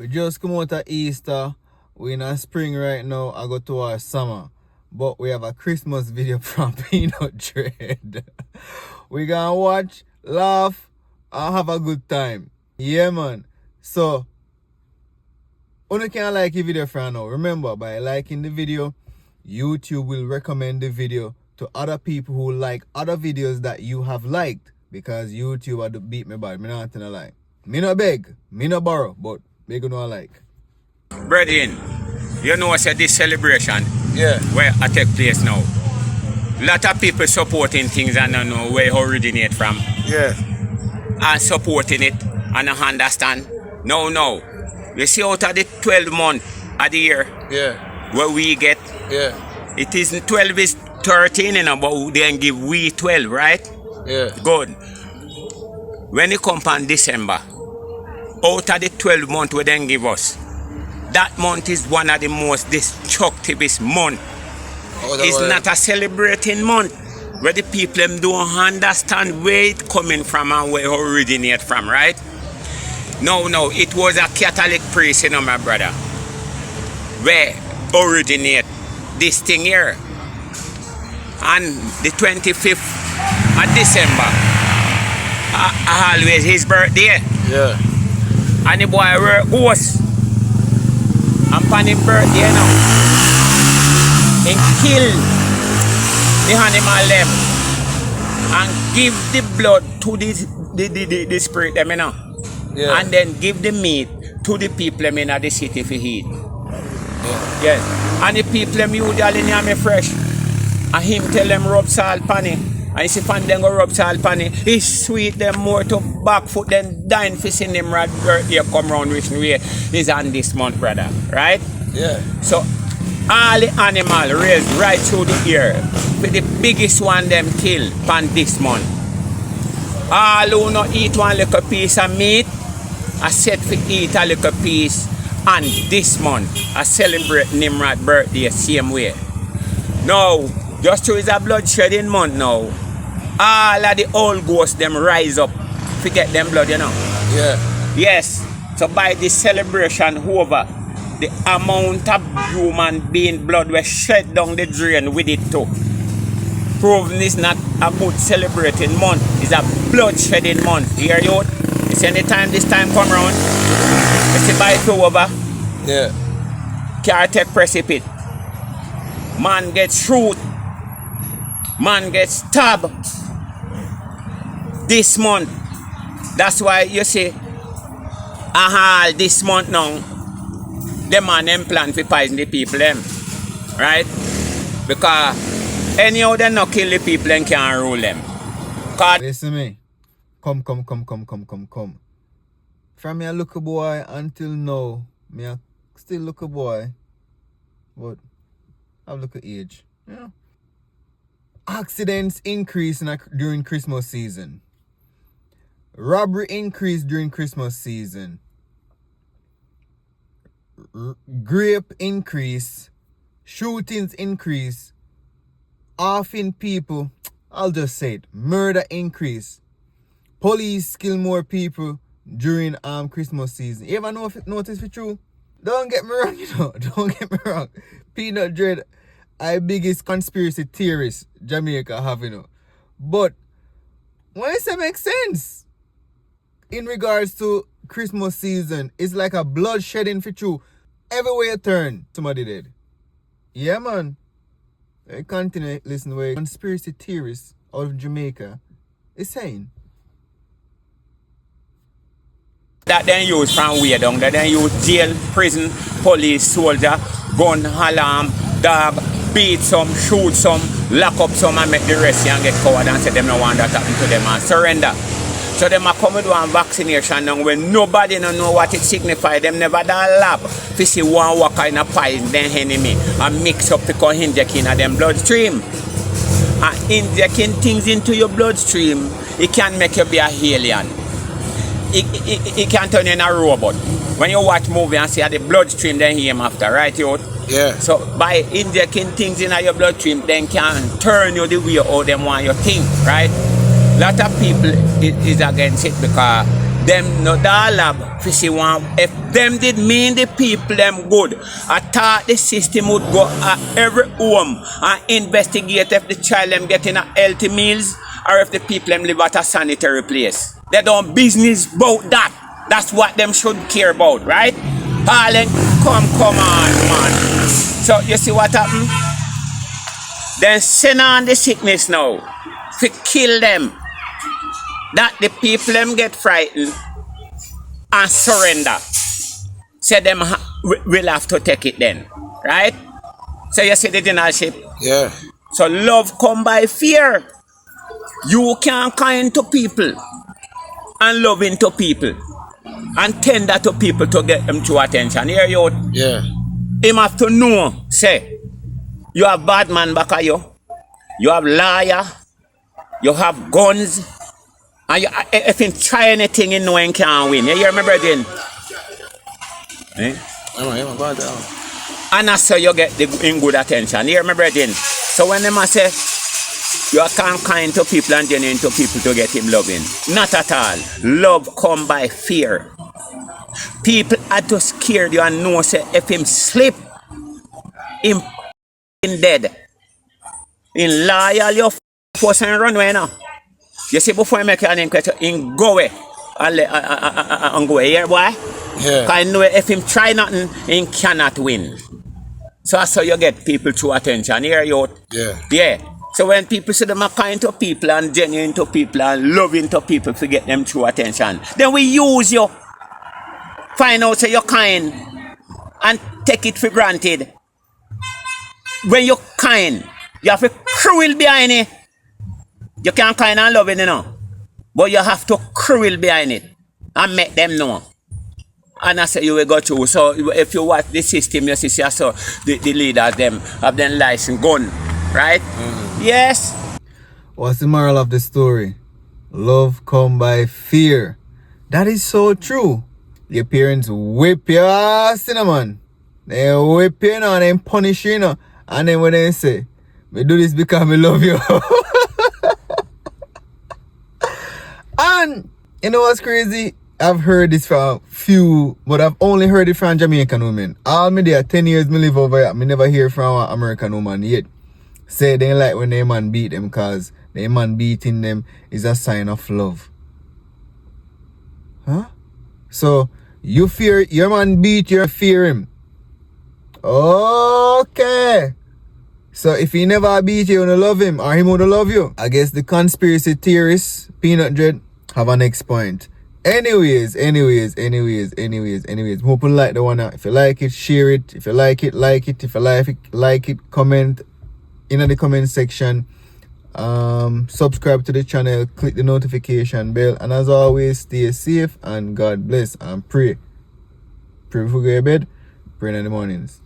We just come out of Easter. We're in a spring right now. I go to our summer. But we have a Christmas video from Peanut Dread. We gonna watch, laugh, and have a good time. Yeah, man. So, you can like the video for now. Remember, by liking the video, YouTube will recommend the video to other people who like other videos that you have liked. Because YouTube had to beat me bad. Me not gonna lie. Me no beg, me no borrow, but me gonna like. Brethren, you know what's this celebration? Yeah. Where I take place now. Lot of people supporting things and don't know where it originate from. Yeah. And supporting it and I understand. No. You see out of the 12 months of the year. Yeah. Where we get. Yeah. It isn't 12 is 13, you know, but then give we 12, right? Yeah. Good. When it comes on December, out of the 12 months we then give us, that month is one of the most destructivest months. It's not a celebrating month where the people them don't understand where it coming from and where it originate from, right? No, it was a Catholic priest, you know, my brother, where originate this thing here. And the 25th of December, always his birthday. Yeah. And the boy work ghost. And on his birthday now, he kill the animal them and give the blood to the spirit them, you know. Yeah. And then give the meat to the people them in the city for eat. Yeah. Yes. And the people them usually near me fresh. And him tell them rub salt pan it. And you see fan them go rub salt pan it. It's sweet them more to back foot than dying for seeing them right birthday come round which way is on this month, brother. Right? Yeah. So all the animal raised right through the year. But the biggest one them kill pan this month. All who no eat one little piece of meat, I said for eat a little piece. And this month I celebrate Nimrod birthday same way. Now, just through is a bloodshedding month now. All of the old ghosts them rise up to get them blood, you know. Yeah. Yes. So by this celebration over, the amount of human being blood was shed down the drain with it too. Proving it's not a good celebrating month. It's a bloodshedding month. Hear you? It's anytime this time come round. You see by it over. Yeah. Car take precipice. Man gets shoot. Man gets stabbed. This month. That's why you see, this month now, the man them plan to poison the people them. Right? Because anyhow they not kill the people and can't rule them. Listen me. Come. From me a little boy until now, me a still little boy. But I look at age. Yeah. Accidents increase during Christmas season. Robbery increase during Christmas season. Rape increase. Shootings increase. Offing people, I'll just say it, murder increase. Police kill more people during Christmas season. You ever notice it true? Don't get me wrong, you know. Don't get me wrong. Peanut Dread, I biggest conspiracy theorist Jamaica have, you know. But why does it make sense? In regards to Christmas season, it's like a bloodshedding for true. Everywhere you turn, somebody dead. Yeah, man. I continue listen where conspiracy theorists out of Jamaica is saying. That then use from way down, that then use jail, prison, police, soldier, gun, alarm, dog, beat some, shoot some, lock up some and make the rest and get coward and say them no want that happen to them and surrender. So them a come do a vaccination now when nobody no know what it signifies. Them never done lab to see one walker in a pile then enemy and mix up to come inject in them bloodstream. And injecting things into your bloodstream, it can make you be a alien. It can turn you in a robot. When you watch movie and see the bloodstream then him after, right? Yeah. So by injecting things in your bloodstream, then can turn you the way how them want you think, right? A lot of people is against it because them no dollar fi see one. If them did mean the people them good, I thought the system would go at every home and investigate if the child them getting a healthy meals or if the people them live at a sanitary place. They don't business about that. That's what them should care about, right? Parliament, come on, man. So you see what happened? Then send on the sickness now. To kill them. That the people them get frightened and surrender. So them will have to take it then. Right? So you see the denialship? Yeah. So love come by fear. You can kind to people and loving to people and tender to people to get them to attention. Hear you? Yeah. Him have to know, say, you have bad man back at you have liar, you have guns, and you, if him try anything, you know him can't win. You hear me, brethren? Eh? And that's how you get in good attention. You hear me, brethren? So when them say, you can't kind to people and genuine to people to get him loving. Not at all. Love come by fear. People are too scared you and know say if him slip, him dead. In loyal your force and run away now. You see before you make your name question, in go away. And go away here, boy. Yeah. Because I know if him try nothing, he cannot win. So that's how you get people to attention. Here you. Yeah. Yeah. So when people say them are kind to people and genuine to people and loving to people to get them true attention, then we use you. Find out say you're kind and take it for granted. When you're kind, you have to cruel behind it. You can't kind and love it, you know. But you have to cruel behind it and make them know. And I say you will go through. So if you watch the system, you see so the leaders them have them license gun. Right? Mm-hmm. Yes. What's the moral of the story? Love come by fear. That is so true. Your parents whip your ass, man. They whip you, and they punish you, and then when they say, "We do this because we love you," and you know what's crazy? I've heard this from few, but I've only heard it from Jamaican women. All me there, 10 years me live over here, me never hear from an American woman yet. Say they like when their man beat them because their man beating them is a sign of love. Huh? So you fear your man beat you, fear him. Okay. So if he never beat you, you don't love him or him would love you. I guess the conspiracy theorists, Peanut Dread, have a next point. Anyways. Hope you like the one. If you like it, share it. If you like it, like it. If you like it, comment in the comment section. Subscribe to the channel, click the notification bell, and as always, stay safe and God bless and pray. Pray before you go to bed, pray in the mornings.